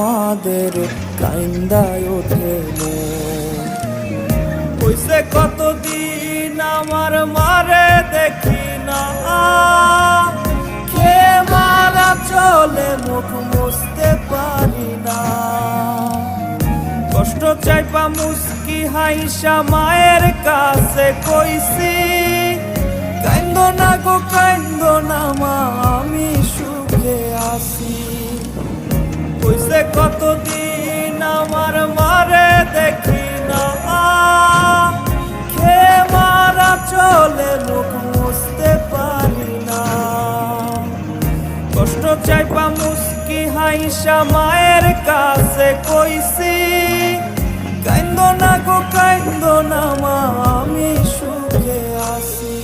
আমাদের কাইন্দায় ওঠে হইছে কতদিন আমার মারে দেখি না কে মারা চলে মুখ মুছতে পারি না কষ্ট চাইপা মুস্কি হাইসা মায়ের কাছে কইছি কাইন্দো না গো কাইন্দো না মা আমি সুখে আছি হইছে কতদিন আমার মারে দেখি না খে মারা চলে মুখ মুছতে পারি না কষ্ট চাইপা মুস্কি হাইসা মায়ের কাছে কইছি কাইন্দো না গো কাইন্দো না মা আমি সুখে আছি